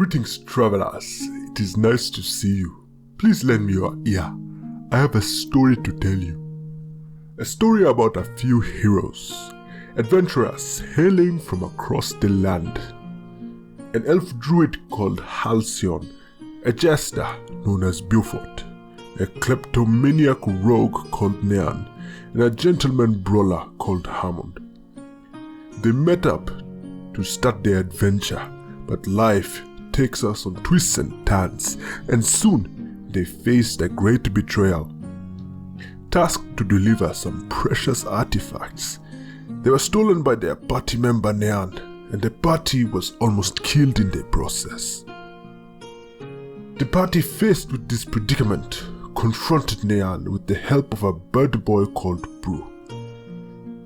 Greetings, travelers. It is nice to see you. Please lend me your ear. I have a story to tell you. A story about a few heroes, adventurers hailing from across the land. An elf druid called Halcyon, a jester known as Beaufort, a kleptomaniac rogue called Nean, and a gentleman brawler called Hammond. They met up to start their adventure, but life takes us on twists and turns, and soon they faced a great betrayal. Tasked to deliver some precious artifacts, they were stolen by their party member Nean, and the party was almost killed in the process. The party, faced with this predicament, confronted Nean with the help of a bird boy called Brew.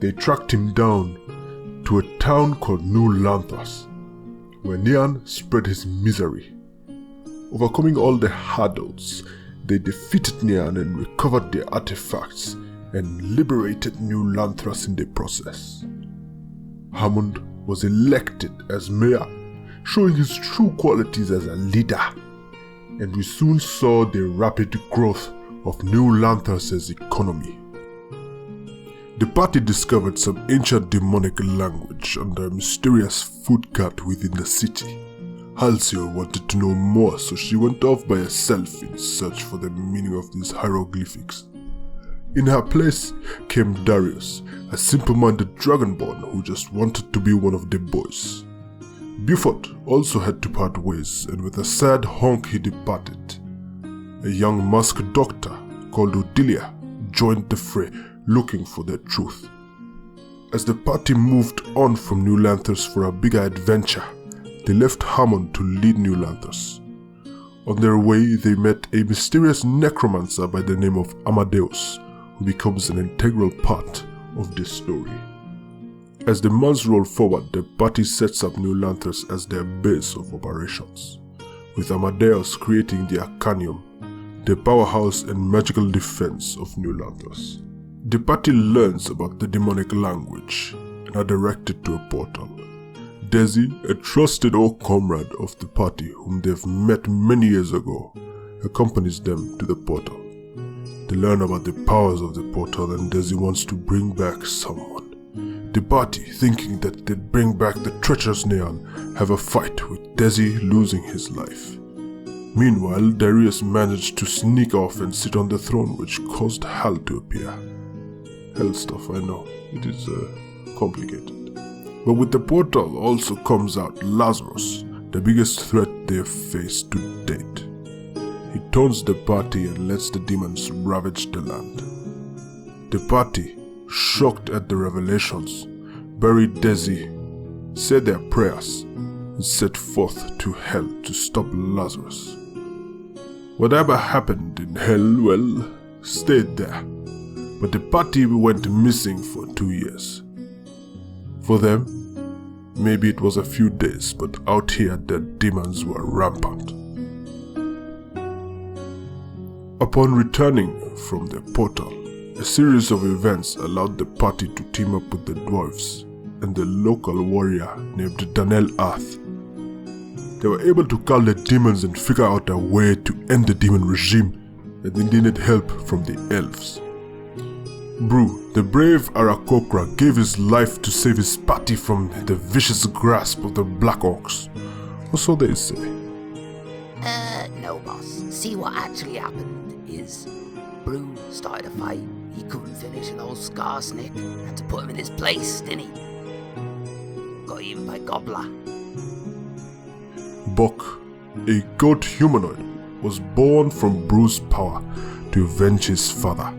They tracked him down to a town called New Lanthas, where Nean spread his misery. Overcoming all the hurdles, they defeated Nean and recovered their artifacts and liberated New Lanthas in the process. Hammond was elected as mayor, showing his true qualities as a leader, and we soon saw the rapid growth of New Lanthas' economy. The party discovered some ancient demonic language under a mysterious food cart within the city. Halcyon wanted to know more, so she went off by herself in search for the meaning of these hieroglyphics. In her place came Darius, a simple-minded dragonborn who just wanted to be one of the boys. Beaufort also had to part ways, and with a sad honk he departed. A young masked doctor called Odilia joined the fray, looking for the truth. As the party moved on from New Lanthas for a bigger adventure, they left Hammond to lead New Lanthas. On their way, they met a mysterious necromancer by the name of Amadeus, who becomes an integral part of this story. As the months roll forward, the party sets up New Lanthas as their base of operations, with Amadeus creating the Arcanium, the powerhouse and magical defense of New Lanthas. The party learns about the demonic language and are directed to a portal. Desi, a trusted old comrade of the party whom they've met many years ago, accompanies them to the portal. They learn about the powers of the portal, and Desi wants to bring back someone. The party, thinking that they'd bring back the treacherous Nean, have a fight with Desi losing his life. Meanwhile, Darius managed to sneak off and sit on the throne, which caused Hal to appear. Hell stuff, I know. It is complicated. But with the portal also comes out Lazarus, the biggest threat they have faced to date. He taunts the party and lets the demons ravage the land. The party, shocked at the revelations, buried Desi, said their prayers, and set forth to hell to stop Lazarus. Whatever happened in hell, well, stayed there. But the party went missing for 2 years. For them, maybe it was a few days, but out here the demons were rampant. Upon returning from the portal, a series of events allowed the party to team up with the dwarves and the local warrior named Danel Arth. They were able to call the demons and figure out a way to end the demon regime, and they needed help from the elves. Brew, the brave Arakokra, gave his life to save his party from the vicious grasp of the Black Orcs. Or so they say. No boss. See, what actually happened is Brew started a fight. He couldn't finish an old Scarsnick. Had to put him in his place, didn't he? Got eaten by Gobbler. Buck, a goat humanoid, was born from Brew's power to avenge his father.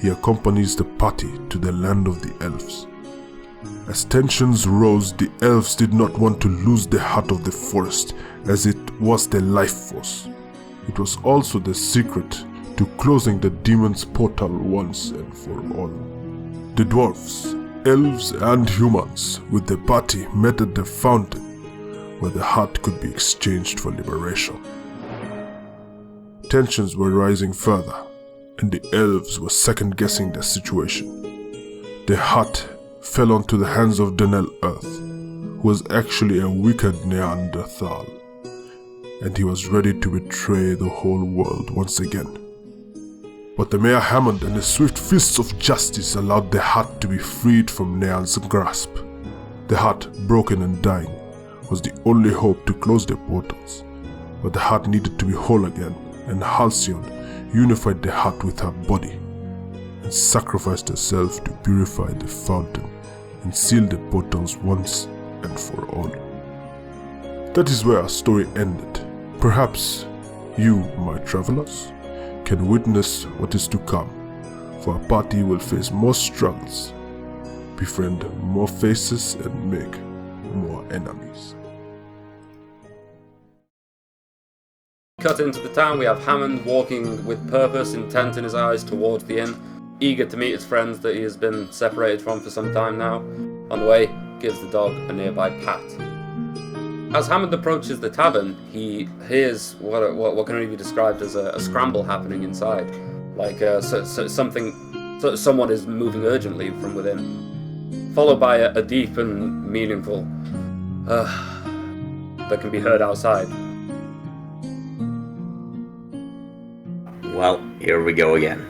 He accompanies the party to the land of the elves. As tensions rose, the elves did not want to lose the heart of the forest, as it was their life force. It was also the secret to closing the demon's portal once and for all. The dwarves, elves and humans with the party met at the fountain, where the heart could be exchanged for liberation. Tensions were rising further, and the elves were second-guessing the situation. The heart fell onto the hands of Danel Earth, who was actually a wicked Neanderthal. and he was ready to betray the whole world once again. But the Mayor Hammond and his swift fists of justice allowed the hut to be freed from Neon's grasp. The hut, broken and dying, was the only hope to close the portals. But the hut needed to be whole again, and Halcyon unified the hut with her body and sacrificed herself to purify the fountain and seal the portals once and for all. That is where our story ended. Perhaps you, my travelers, can witness what is to come, for our party will face more struggles, befriend more faces, and make more enemies. Cut into the town, we have Hammond walking with purpose, intent in his eyes towards the inn, eager to meet his friends that he has been separated from for some time now. On the way, gives the dog a nearby pat. As Hammond approaches the tavern, he hears what can only be described as a scramble happening inside. Like someone is moving urgently from within. Followed by a deep and meaningful that can be heard outside. Well, here we go again.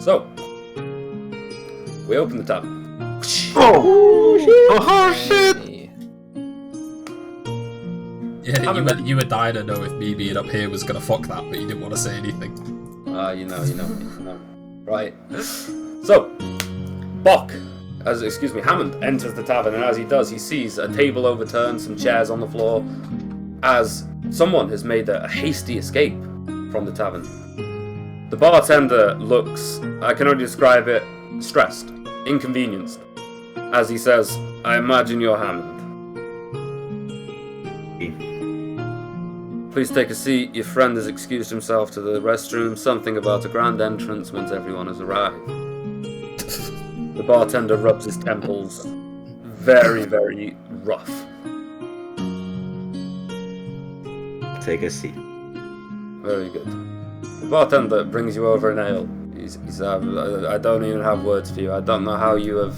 So, we open the tavern. Oh shit! Yeah, you were dying to know if me being up here was gonna fuck that, but you didn't want to say anything. You know. Right. So, Hammond enters the tavern, and as he does, he sees a table overturned, some chairs on the floor, as someone has made a hasty escape from the tavern. The bartender looks, I can only describe it, stressed, inconvenienced, as he says, "I imagine you're Hammond. Please take a seat. Your friend has excused himself to the restroom. Something about a grand entrance once everyone has arrived." The bartender rubs his temples. Very, very rough. Take a seat. Very good. The bartender brings you over an ale. He's I don't even have words for you. I don't know how you have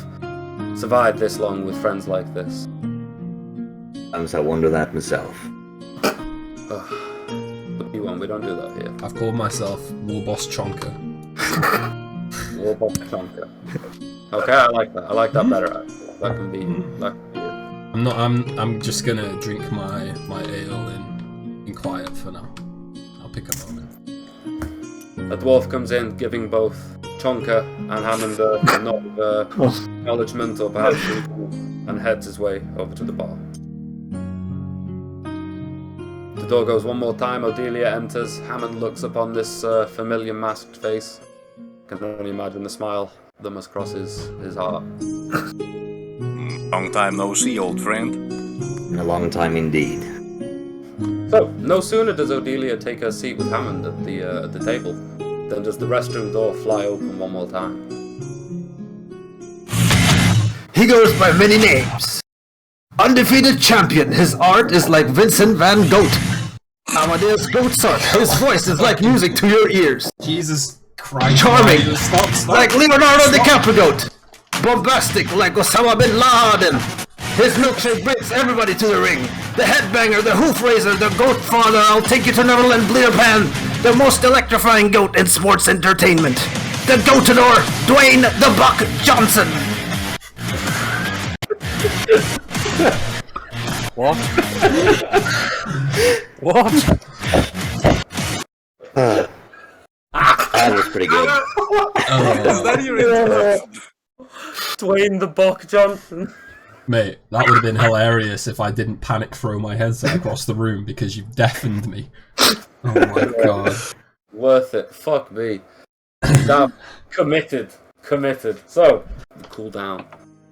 survived this long with friends like this. Sometimes I wonder that myself. What do you want? We don't do that here. I've called myself Warboss Chonker. Warboss Chonker. Okay, I like that. I like that better. Actually. That can be it. I'm just gonna drink my ale in quiet for now. I'll pick a moment. A dwarf comes in, giving both Chonker and Hammond a nod of acknowledgement or perhaps and heads his way over to the bar. The door goes one more time, Odelia enters. Hammond looks upon this familiar masked face. Can only imagine the smile that must cross his heart. Long time no see, old friend. In a long time indeed. So, no sooner does Odelia take her seat with Hammond at the table, than does the restroom door fly open one more time. He goes by many names. Undefeated champion, his art is like Vincent van Gogh. Amadeus Mozart, his voice is like music to your ears. Jesus Christ. Charming, Stop. like Leonardo DiCaprio. Bombastic, like Osama bin Laden. His milkshake brings everybody to the ring. The headbanger, the hoof raiser, the goat father, I'll take you to Neverland Bleederpan. The most electrifying goat in sports entertainment. The goatador, Dwayne the Buck Johnson. What? What? That was pretty good. Is that your introduction? Dwayne the Buck Johnson. Mate, that would have been hilarious if I didn't panic throw my headset across the room because you deafened me. Oh my god. Worth it. Fuck me. Damn. Committed. So, cool down.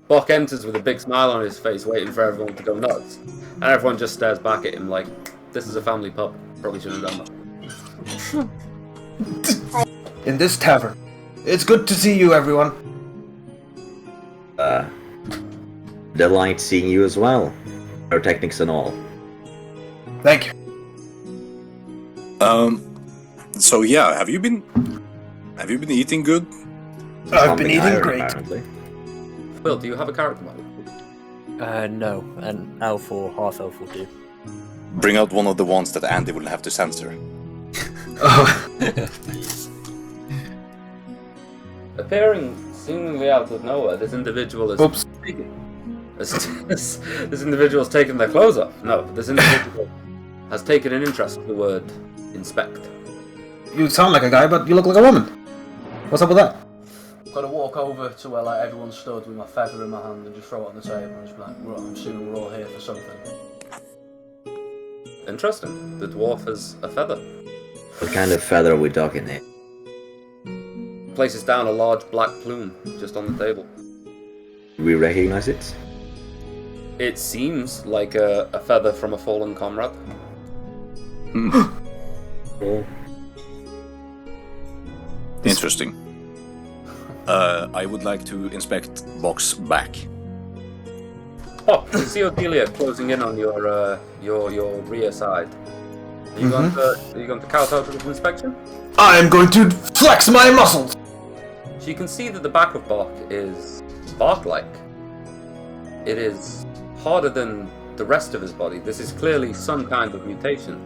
Buck enters with a big smile on his face, waiting for everyone to go nuts. And everyone just stares back at him like, this is a family pub. Probably shouldn't have done that. In this tavern. It's good to see you, everyone. Delight seeing you as well. Pyrotechnics and all. Thank you. So yeah, have you been eating good? I've been eating Iron, great. apparently. Will, do you have a character model? No, an elf or half elf will do. Bring out one of the ones that Andy will have to censor. Appearing seemingly out of nowhere, this individual is... Oops. This individual's taken their clothes off. No, this individual has taken an interest in the word inspect. You sound like a guy, but you look like a woman. What's up with that? I've got to walk over to where like everyone stood with my feather in my hand and just throw it on the table and just be like, I'm assuming we're all here for something. Interesting. The dwarf has a feather. What kind of feather are we talking here? Places down a large black plume just on the table. Do we recognize it? It seems like a feather from a fallen comrade. Cool. Interesting. I would like to inspect box back. Oh, you see Odelia closing in on your rear side. Are you going to kowtow to this inspection? I am going to flex my muscles! So you can see that the back of Bok is bark-like. It is harder than the rest of his body. This is clearly some kind of mutation.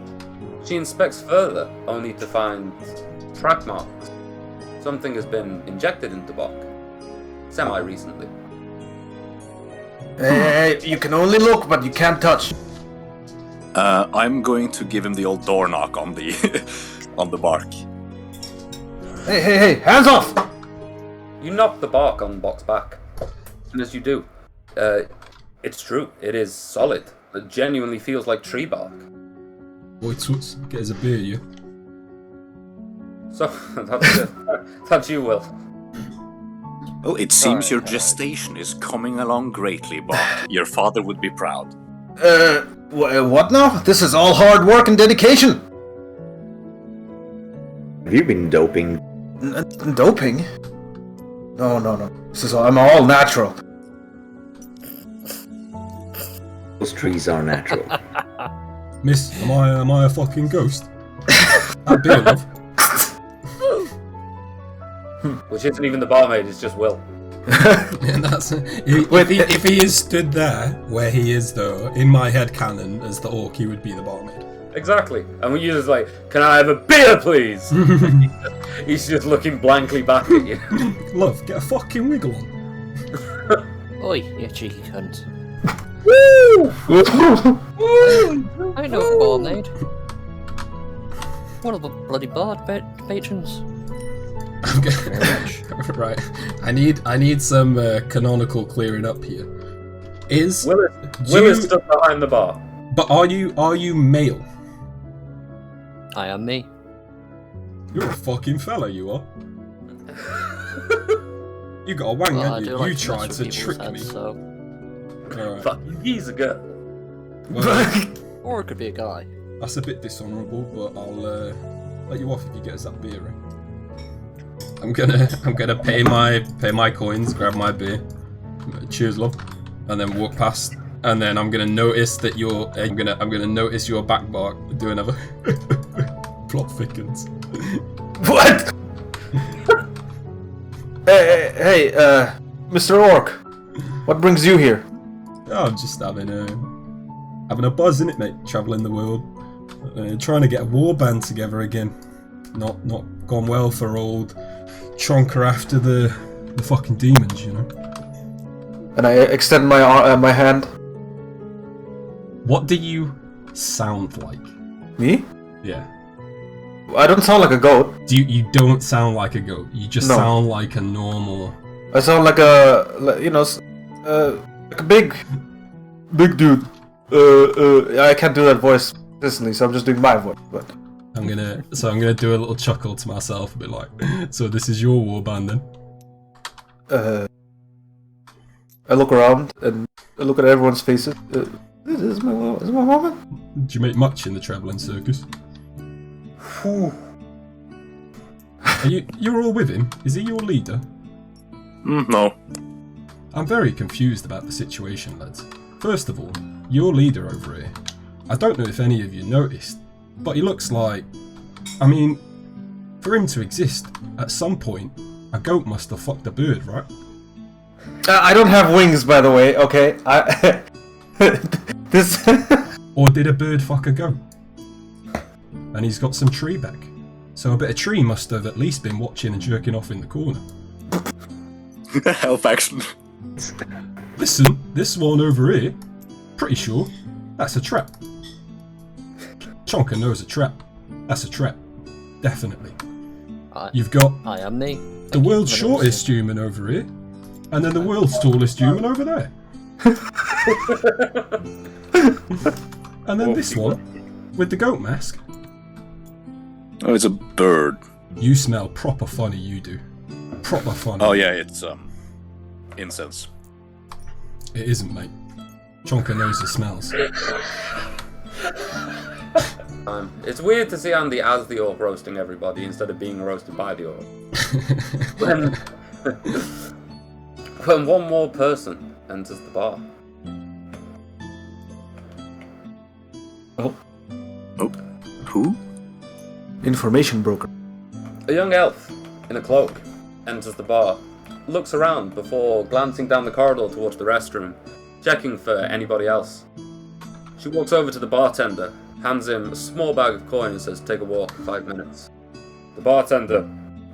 She inspects further, only to find track marks. Something has been injected into Bok. Semi-recently. Hey, you can only look, but you can't touch. I'm going to give him the old door knock on the on the bark. Hey, hands off! You knock the bark on Bok's back. And as you do, it's true. It is solid. It genuinely feels like tree bark. Boy, Toots, get us a beer, you. So, that's it. That's you, Will. Well, it seems your gestation is coming along greatly, Bok. Your father would be proud. What now? This is all hard work and dedication. Have you been doping? Doping? No. I'm all natural. Those trees are natural. Miss, am I a fucking ghost? That beer, love. Which isn't even the barmaid, it's just Will. And if he is stood there, where he is though, in my head canon, as the orc, he would be the barmaid. Exactly. And when you're just like, can I have a beer, please? He's just looking blankly back at you. Love, get a fucking wiggle on. Oi, you cheeky cunt. Woo! I know barmaid. One of the bloody bard patrons. Right. I need some canonical clearing up here. Will is stuck behind the bar. But are you male? I am me. You're a fucking fella, you are. You got a wang, haven't you? You tried to trick me. So. Alright. Fuck, he's a girl. Well, Or it could be a guy. that's a bit dishonourable, but I'll let you off if you get us that beer ring. I'm gonna pay my coins, grab my beer, cheers, love, and then walk past, and then I'm gonna notice that I'm gonna notice your back bark do another plot thickens. What? hey, Mr. Orc, what brings you here? Oh, I'm just having a buzz, innit, mate? Traveling the world, trying to get a war band together again. Not gone well for old Tronker after the fucking demons, you know. And I extend my hand. What do you sound like? Me? Yeah. I don't sound like a goat. You don't sound like a goat. You just sound like a normal. I sound like like a big dude. I can't do that voice consistently, so I'm just doing my voice. But I'm gonna do a little chuckle to myself, a bit like, so this is your war band then? I look around and I look at everyone's faces. This is my moment. Do you make much in the travelling circus? You're all with him? Is he your leader? No. I'm very confused about the situation, lads. First of all, your leader over here. I don't know if any of you noticed, but he looks like... I mean, for him to exist, at some point, a goat must have fucked a bird, right? I don't have wings, by the way, okay? This... Or did a bird fuck a goat? And he's got some tree back. So a bit of tree must have at least been watching and jerking off in the corner. Health action. Listen, this one over here, pretty sure that's a trap. Chonka knows a trap. That's a trap. Definitely. You've got I am me. the world's shortest human over here, and then the world's tallest human over there. And then this one, with the goat mask. Oh, it's a bird. You smell proper funny, you do. Proper funny. Oh yeah, it's incense. It isn't, mate. Chonka knows the smells. It's weird to see Andy as the orc roasting everybody instead of being roasted by the orc. When one more person enters the bar. Oh. Oh. Who? Information broker. A young elf in a cloak enters the bar, looks around before glancing down the corridor towards the restroom, checking for anybody else. She walks over to the bartender, hands him a small bag of coin and says, "Take a walk, 5 minutes." The bartender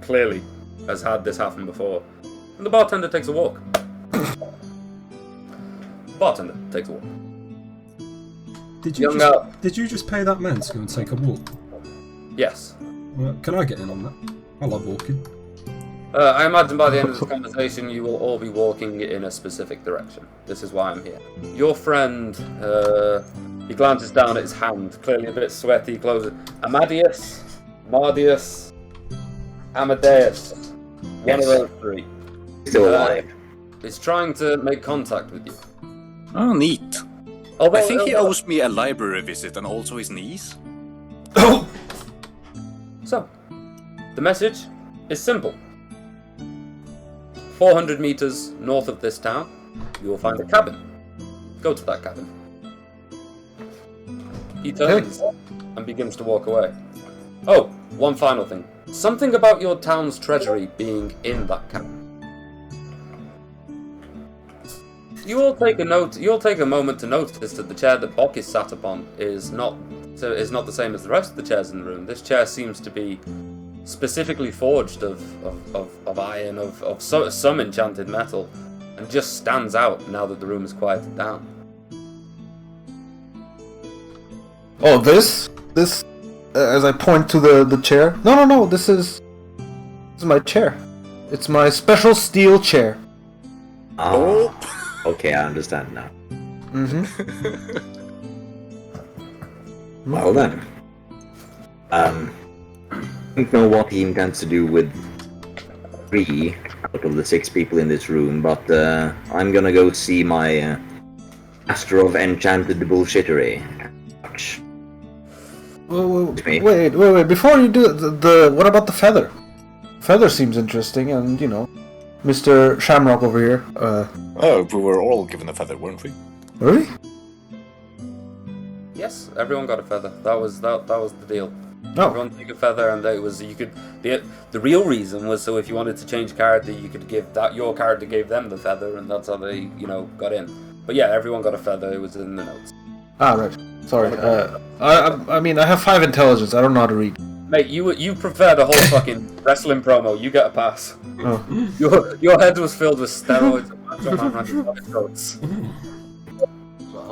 clearly has had this happen before, and the bartender takes a walk. Bartender takes a walk. Did you just pay that man to go and take a walk? Yes. Well, can I get in on that? I love walking. I imagine by the end of this conversation you will all be walking in a specific direction. This is why I'm here. Your friend, he glances down at his hand, clearly a bit sweaty, closes. Amadeus, Mardius, Amadeus. One of those three. Still alive. Is trying to make contact with you. Oh, neat. Although, I think he owes me a library visit and also his niece. So, the message is simple. 400 meters north of this town, you will find a cabin. Go to that cabin. He turns and begins to walk away. Oh, one final thing. Something about your town's treasury being in that cabin. You all take a note. You'll take a moment to notice that the chair that Bok is sat upon is not the same as the rest of the chairs in the room. This chair seems to be specifically forged of iron, of some enchanted metal, and just stands out now that the room is quieted down. Oh, this, as I point to the chair. No. This is my chair. It's my special steel chair. Oh. Okay, I understand now. Mm-hmm. Well then. I don't know what he intends to do with 3 out of the 6 people in this room, but I'm gonna go see my master of enchanted bullshittery. Wait. Before you do the what about the feather? Feather seems interesting, and Mr. Shamrock over here. Oh, we were all given a feather, weren't we? Really? Yes, everyone got a feather. That was the deal. Oh. Everyone took a feather, and the real reason was so if you wanted to change character, you could give your character gave them the feather, and that's how they got in. But yeah, everyone got a feather. It was in the notes. Ah, right. Sorry. I mean, I have 5 intelligence. I don't know how to read. Mate, you prepared a whole fucking wrestling promo. You get a pass. Oh. Your head was filled with steroids and throats.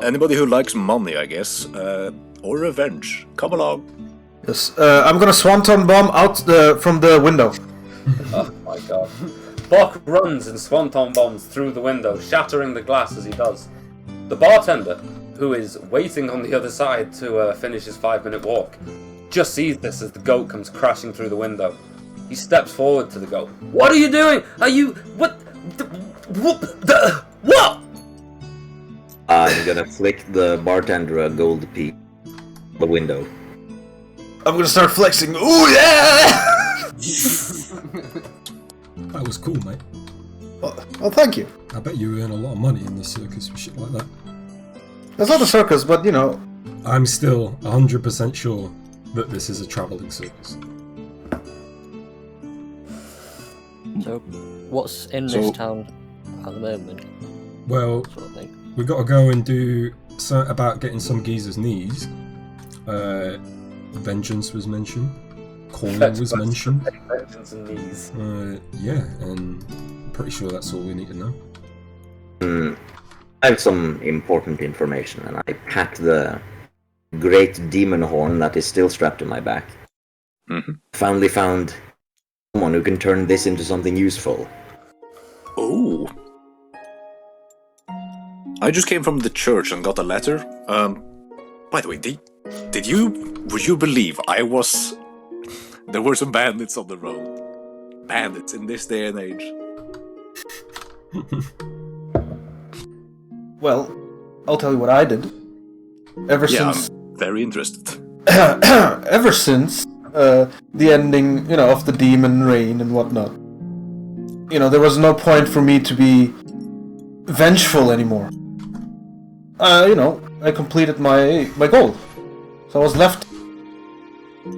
Anybody who likes money, I guess, or revenge, come along. Yes. I'm gonna swanton bomb out from the window. Oh my god. Bok runs and swanton bombs through the window, shattering the glass as he does. The bartender, who is waiting on the other side to finish his 5-minute walk, just sees this as the goat comes crashing through the window. He steps forward to the goat. What are you doing? Are you... What? What? I'm gonna flick the bartender a gold piece. The window. I'm gonna start flexing. Ooh yeah! That was cool, mate. Well, thank you. I bet you earn a lot of money in the circus with shit like that. It's not a circus, but I'm still 100% sure that this is a travelling circus. So, what's in this town at the moment? Well, Sort of thing. we got to go and do So about getting some geezer's knees, vengeance was mentioned, calling was mentioned. Vengeance and knees. Yeah, and I'm pretty sure that's all we need to know. I have some important information, and I pat the great demon horn that is still strapped to my back. Mm-hmm. Finally found someone who can turn this into something useful. Oh. I just came from the church and got a letter. By the way, would you believe there were some bandits on the road? Bandits in this day and age. Well, I'll tell you what I did. Ever since I'm very interested. ever since the ending, of the demon reign and whatnot, there was no point for me to be vengeful anymore. I completed my goal. So I was left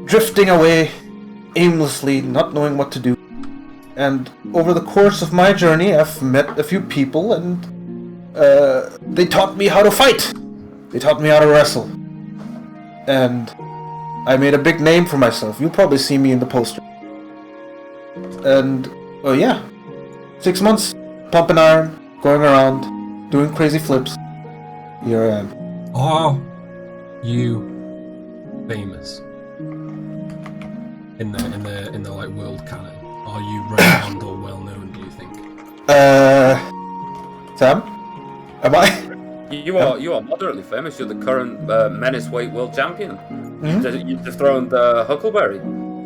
drifting away aimlessly, not knowing what to do. And over the course of my journey, I've met a few people, and they taught me how to fight. They taught me how to wrestle. And I made a big name for myself. You'll probably see me in the poster. And, 6 months, pumping iron, going around, doing crazy flips. Here I am. Are you famous in the like world canon? Are you renowned or well known? Do you think? Sam, am I? You are moderately famous. You're the current menace weight world champion. Mm-hmm. You dethroned Huckleberry.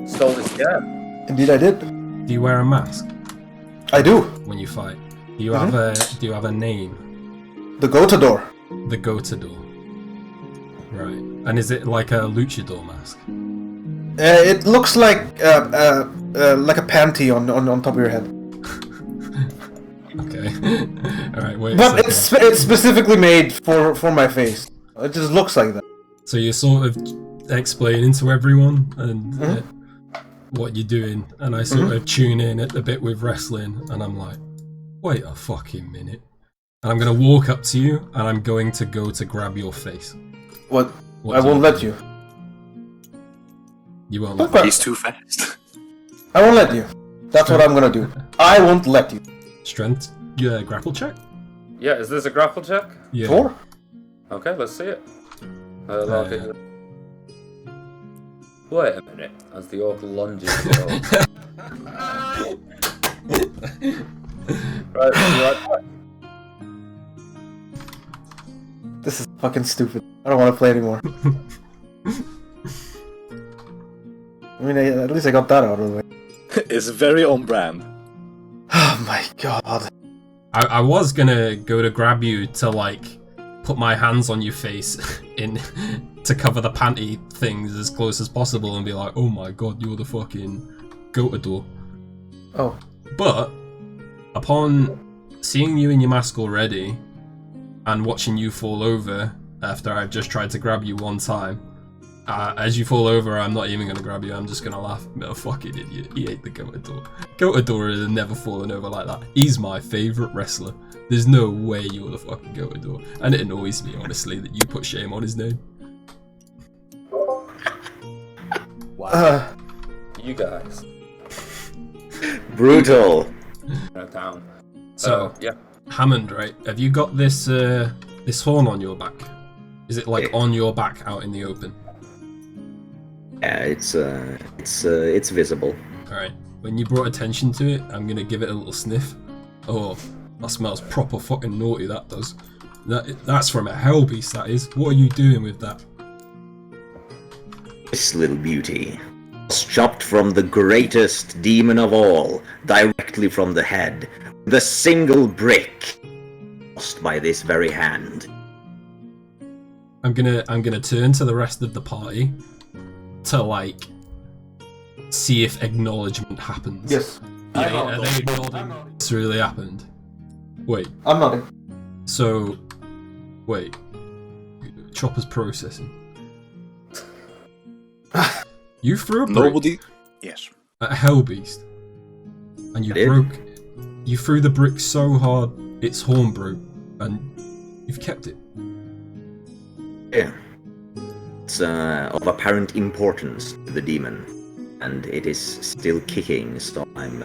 Stole his chair. Indeed, I did. Do you wear a mask I do. when you fight? Do you have a name? The Gotador. The Gotador. Right. And is it like a luchador mask? It looks like a panty on top of your head. Okay. Alright, wait But a second. it's specifically made for my face. It just looks like that. So you're sort of explaining to everyone and what you're doing, and I sort of tune in at the bit with wrestling, and I'm like, wait a fucking minute. And I'm going to walk up to you, and I'm going to go to grab your face. What? What I do won't you let do? you. You won't let Okay. He's too fast. I won't let you. That's what I'm gonna do. I won't let you. Strength? Yeah, grapple check? Yeah, is this a grapple check? Yeah. 4? Okay, let's see it. Wait a minute, as the orc lunges forward. Right, right. This is fucking stupid. I don't want to play anymore. I mean, at least I got that out of the way. It's very on brand. Oh my god. I was gonna go to grab you to, like, put my hands on your face to cover the panty things as close as possible and be like, oh my god, you're the fucking Gotador. Oh. But, upon seeing you in your mask already, and watching you fall over after I've just tried to grab you one time, as you fall over, I'm not even going to grab you, I'm just going to laugh. Oh, fucking idiot, he ate the Gotador. Gotador has never fallen over like that. He's my favourite wrestler. There's no way you're the fucking Gotador. And it annoys me, honestly, that you put shame on his name. Wow. You guys. Brutal. Down. So, yeah. Hammond, right? Have you got this this horn on your back? Is it like on your back out in the open? Yeah, it's visible. Alright. When you brought attention to it, I'm gonna give it a little sniff. Oh, that smells proper fucking naughty, that does. That's from a hell beast, that is. What are you doing with that? This little beauty was chopped from the greatest demon of all, directly from the head, with a single brick, lost by this very hand. I'm gonna turn to the rest of the party to, like, see if acknowledgement happens. Yes. Yeah, are they acknowledging this really happened? Wait. I'm nodding. So, wait. Chopper's processing. You threw a brick Nobody. Yes. at a hellbeast, and you broke. You threw the brick so hard it's Homebrew, and you've kept it. Yeah. It's of apparent importance to the demon, and it is still kicking, so I'm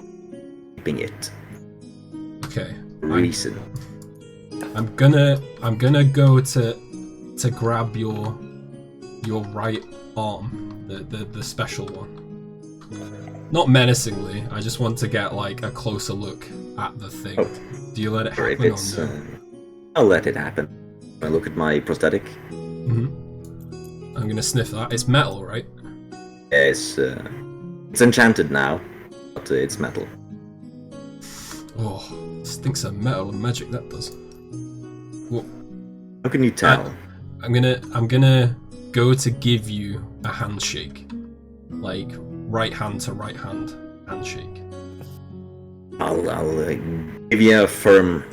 keeping it. Okay. Reason. I'm gonna go to grab your right arm, the special one. Not menacingly. I just want to get like a closer look at the thing. Oh. Do you let it Or if happen it's, or no? I'll let it happen. I look at my prosthetic. I'm gonna sniff that. It's metal, right? It's enchanted now, but it's metal. Oh, stinks of metal and magic. That does. Well, How can you tell? I'm gonna go to give you a handshake, like right hand to right hand handshake. I'll give you a firm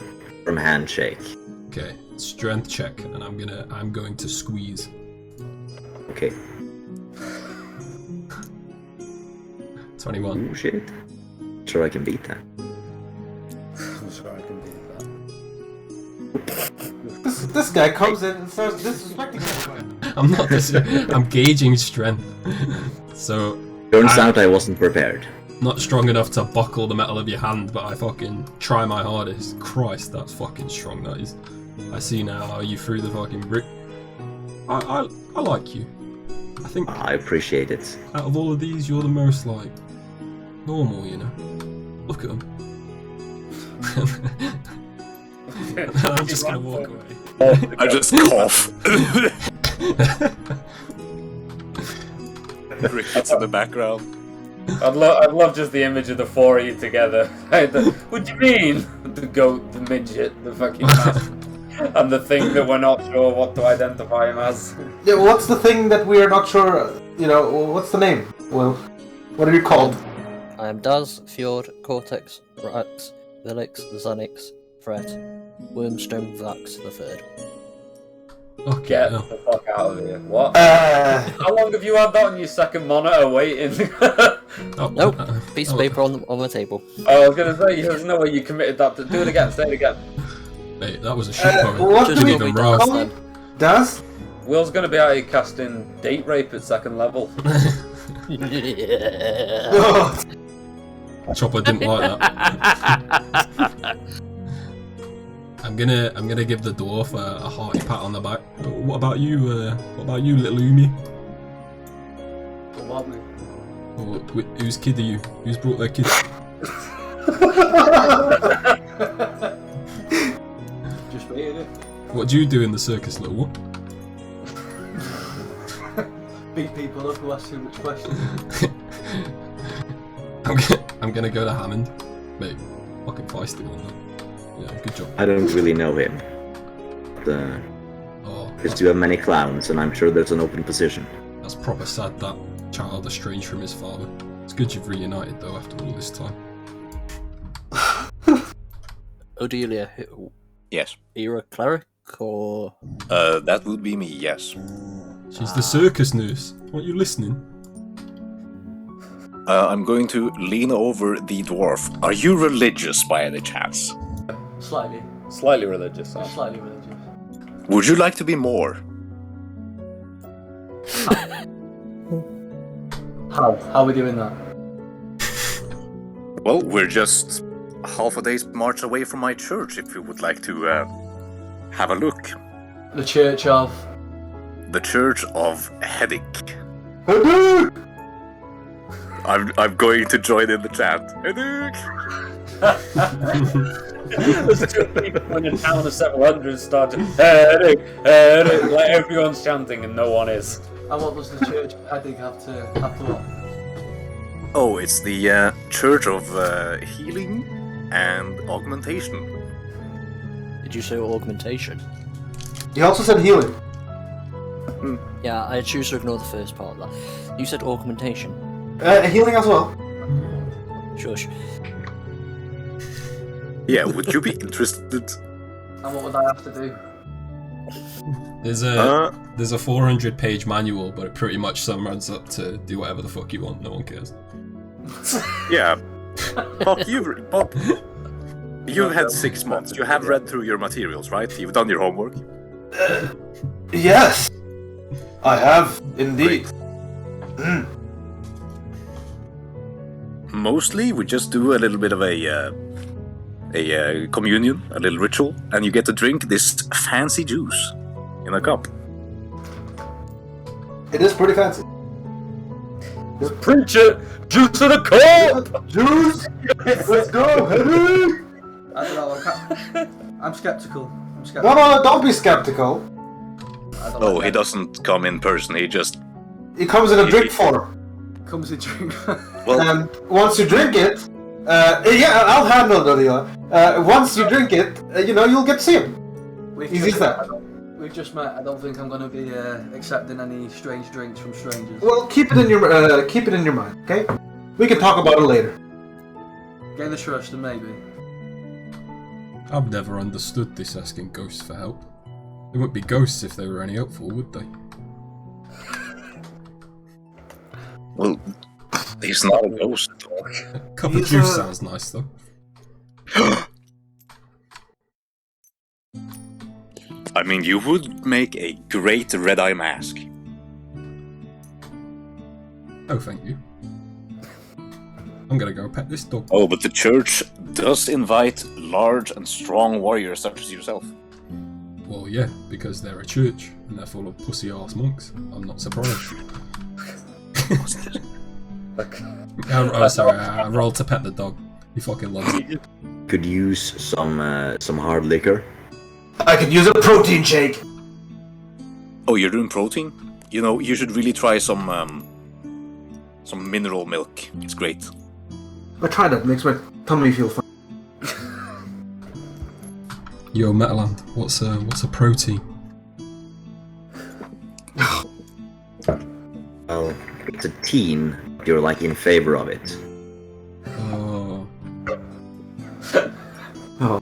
handshake. Okay, strength check, and I'm going to squeeze. Okay. 21. Oh shit. Sure I can beat that. I'm sure I can beat that. This guy comes in and starts disrespecting everybody. I'm not I'm gauging strength. So Turns out I wasn't prepared. not strong enough to buckle the metal of your hand, but I fucking try my hardest. Christ, that's fucking strong, that is. I see now how you threw the fucking brick. I like you. I think I appreciate it. out of all of these, you're the most, like, normal, you know? Look at him. I'm just gonna walk away. I just cough. Crickets in the background. I'd love just the image of the four of you together. What do you mean? The goat, the midget, the fucking man, and the thing that we're not sure what to identify him as. Yeah, what's the thing that we are not sure? You know, what's the name? Well, what are you called? I am Daz, Fjord, Cortex, Rax, Vilix, Xanix, Fret, Wormstone, Vax the Third. Okay. Get no. the fuck out of here. What? How long have you had that on your second monitor waiting? Oh, Nope, piece of paper on the table. I was gonna say, there's no way you committed that to do it again, say it again. Mate, that was a shit poem. What Just do we even go rough. dance then. Does? Will's gonna be out here casting date rape at second level. Oh, Chopper didn't like that. I'm gonna give the dwarf a hearty pat on the back. What about you? Little Umi? What about me? Or, whose kid are you? Who's brought their kid? Just waiting it. What do you do in the circus, little one? Beat people up who ask too much questions. I'm gonna go to Hammond. Mate, fucking feisty on that. Yeah, good job. I don't really know him. But, Oh, because you have many clowns, and I'm sure there's an open position. that's proper sad, that child estranged from his father. It's good you've reunited, though, after all this time. Odelia, Yes. are you a cleric or? That would be me, yes. She's the circus nurse. Aren't you listening? I'm going to lean over the dwarf. Are you religious by any chance? Slightly. Slightly religious, huh? Slightly religious. Would you like to be more? How? How are we doing that? Well, we're just half a day's march away from my church if you would like to have a look. The Church of... The Church of Headache. I'm going to join in the chant. Headache! There's two people in a town of several hundred starting like everyone's chanting and no one is. And what does the Church of Headache have to what? Oh, it's the Church of Healing and Augmentation. Did you say augmentation? he also said healing. Yeah, I choose to ignore the first part of that. You said augmentation. Healing as well. Shush. Yeah, would you be interested? And what would I have to do? There's a 400-page manual, but it pretty much sums up to do whatever the fuck you want. No one cares. Yeah. Bob, you've had 6 months. You have read through your materials, right? You've done your homework. Yes. I have, indeed. Mostly, we just do a little bit of a communion, a little ritual, and you get to drink this fancy juice in a cup. It is pretty fancy. Preach it! Juice in a cup! Juice! Let's go, Henry! I don't know. I'm skeptical. No, don't be skeptical. Oh, he doesn't come in person. He just It comes in a drink form. Comes a drink. well. And once you drink it, I'll handle it, Leon. Once you drink it, you'll get to see him. Easy as that. We've just met. I don't think I'm going to be accepting any strange drinks from strangers. Well, keep it in your mind, okay? We can talk about it later. Gain the trust and maybe. I've never understood this asking ghosts for help. They wouldn't be ghosts if they were any helpful, would they? Well, he's not a ghost. A cup of juice sounds nice, though. I mean, you would make a great red-eye mask. Oh, thank you. I'm gonna go pet this dog. Oh, but the church does invite large and strong warriors such as yourself. Well, yeah, because they're a church and they're full of pussy-ass monks. I'm not surprised. Sorry, I rolled to pet the dog. He fucking loves it. Could use some hard liquor. I could use a protein shake. Oh, you're doing protein? You know, you should really try some mineral milk. It's great. I tried it. Makes my tummy feel fine. Yo, Metaland, what's a protein? Well, it's a teen. You're like in favor of it. Oh. Oh.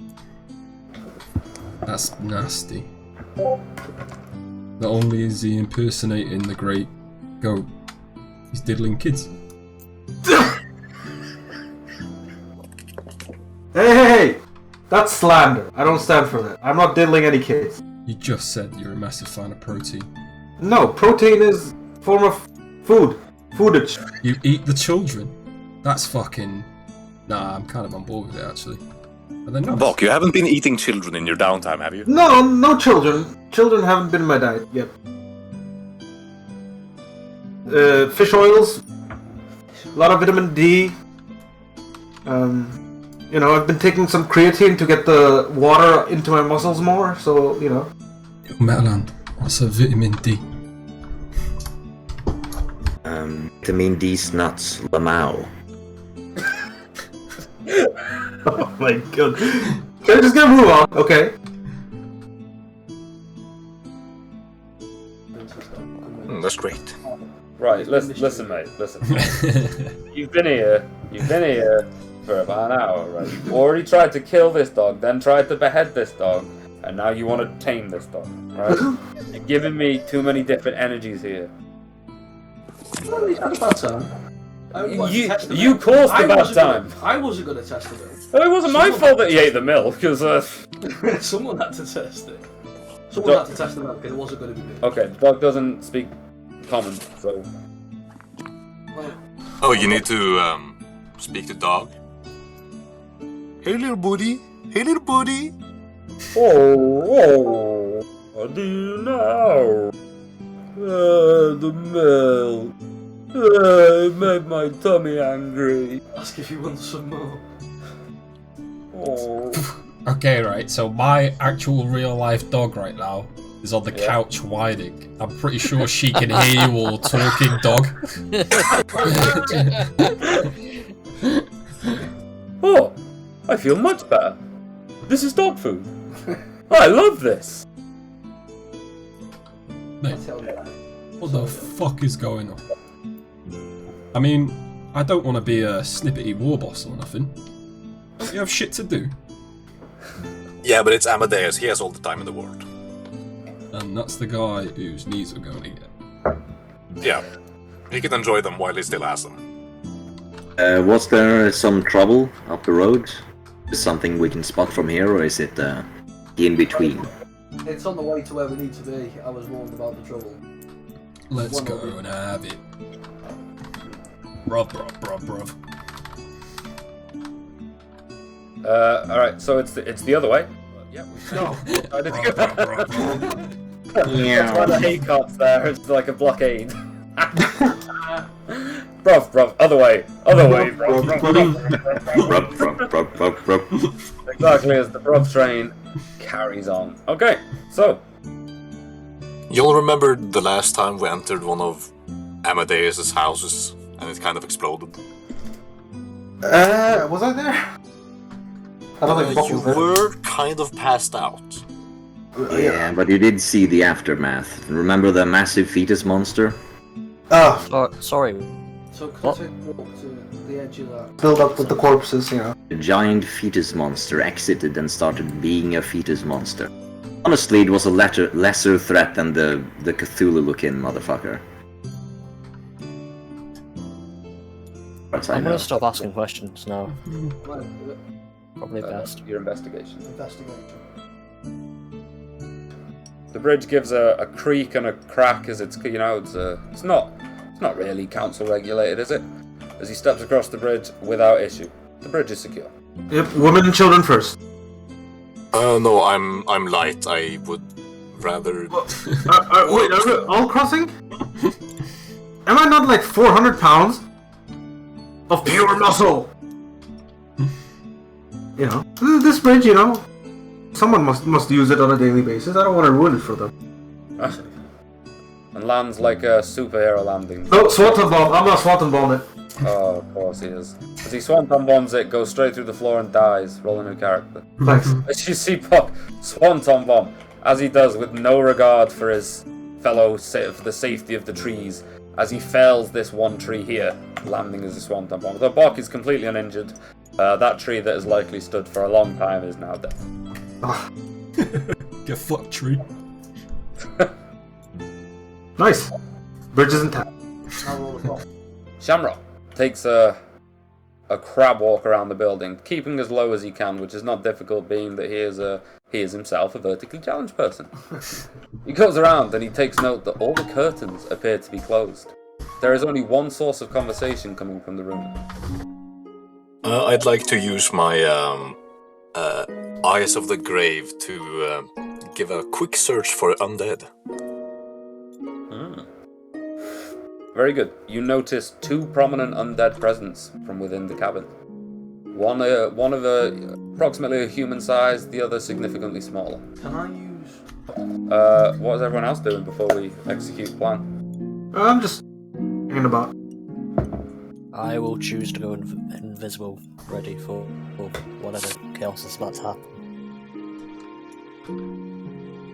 That's nasty. Not only is he impersonating the great goat, he's diddling kids. Hey! That's slander. I don't stand for that. I'm not diddling any kids. You just said you're a massive fan of protein. No, protein is a form of food. Foodage. You eat the children? That's fucking... Nah, I'm kind of on board with it, actually. But then Bok, you haven't been eating children in your downtime, have you? No children. Children haven't been in my diet yet. Fish oils. A lot of vitamin D. I've been taking some creatine to get the water into my muscles more, so, Yo, Metaland, what's a vitamin D? Vitamin D's nuts, Lamau. Oh my god. Can I just get a move on? Okay. That's great. Right, listen, mate, listen. You've been here for about an hour, right? You've already tried to kill this dog, then tried to behead this dog, and now you want to tame this dog, right? You're giving me too many different energies here. That's bad time. You caused the bad time. I wasn't going to test the milk. It wasn't my fault that he ate the milk, because Someone had to test it. Someone had to test the milk, and it wasn't going to be me. Okay, the dog doesn't speak common, so... Oh, you need to speak to dog. Hey, little buddy. Hey, little buddy. Oh, what do you know? The milk. It made my tummy angry. Ask if you want some more. Oh. Okay, right, so my actual real-life dog right now is on the couch whining. I'm pretty sure she can hear you all talking, dog. Oh, I feel much better. This is dog food. I love this. Mate, what the fuck is going on? I mean, I don't want to be a snippety war boss or nothing. Don't you have shit to do? Yeah, but it's Amadeus. He has all the time in the world. And that's the guy whose knees are going to get. Yeah, he can enjoy them while he still has them. Was there some trouble up the road? Is something we can spot from here, or is it in between? It's on the way to where we need to be. I was warned about the trouble. Let's go and have it. Bruv. Alright, so it's the other way. Yeah, we should. I didn't get that. That's why the hate cart's there. It's like a blockade. Bruv, other way, bruv. Exactly as the bruv train carries on. Okay, so. You'll remember the last time we entered one of Amadeus's houses and it kind of exploded. Was I there? I don't think Buck You was there. were kind of passed out. Yeah, but you did see the aftermath. Remember the massive fetus monster? Ah, Sorry. So can What? I walk to the edge of that? build up with the corpses, you know. The giant fetus monster exited and started being a fetus monster. Honestly, it was a lesser threat than the Cthulhu-looking motherfucker. But I I'm know. gonna stop asking questions now. Right, Probably best. Your investigation. investigation. The bridge gives a creak and a crack as it's it's not really council regulated, is it? As he steps across the bridge without issue. The bridge is secure. Yep, women and children first. No, I'm light. I would rather. Wait, are we all crossing? Am I not like 400 pounds of pure muscle? You know, this bridge, you know, someone must use it on a daily basis. I don't want to ruin it for them. And lands like a superhero landing. No, Swanton bomb. I'm not Swanton bomb it. Oh, of course he is. As he swanton bombs it, goes straight through the floor and dies. Roll a new character. Thanks. As you see Puck swanton bomb, as he does with no regard for his fellow, for the safety of the trees, as he fells this one tree here, landing as a swanton bomb. Though Buck is completely uninjured, that tree that has likely stood for a long time is now dead. Get fucked, tree. Nice. Bridge is intact. I'll roll across. Shamrock takes a crab walk around the building, keeping as low as he can, which is not difficult, being that he is himself a vertically challenged person. He goes around and he takes note that all the curtains appear to be closed. There is only one source of conversation coming from the room. I'd like to use my Eyes of the Grave to give a quick search for undead. Very good. You notice two prominent undead presence from within the cabin. One of approximately a human size, the other significantly smaller. Can I use... What is everyone else doing before we execute plan? I'm just hanging about. I will choose to go invisible, ready for whatever chaos is about to happen.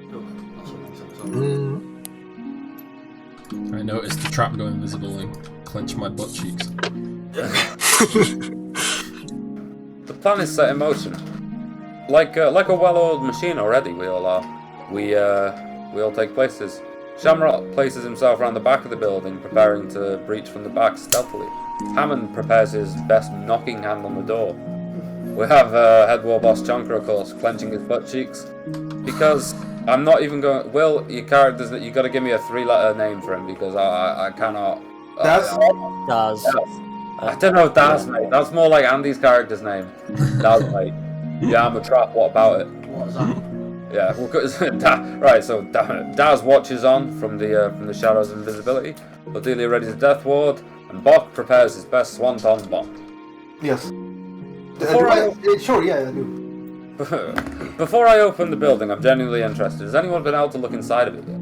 No, that's what makes sense. I noticed the trap go invisible and clench my butt cheeks. The plan is set in motion. Like a well-oiled machine already, we all are. We all take places. Shamrock places himself around the back of the building, preparing to breach from the back stealthily. Hammond prepares his best knocking hand on the door. We have head war boss Chonker, of course, clenching his butt cheeks. Because I'm not even going... Will, your characters, you got to give me a 3-letter name for him, because I cannot... That's... Daz. I don't know, Daz, mate. That's more like Andy's character's name. Daz, mate. Yeah, I'm a trap. What about it? What is that? Yeah, right. So Daz watches on from the shadows of invisibility. Cordelia readies a death ward, and Bok prepares his best swanton bomb. Yes. Sure, yeah, I do. Before I open the building, I'm genuinely interested. Has anyone been able to look inside of it yet?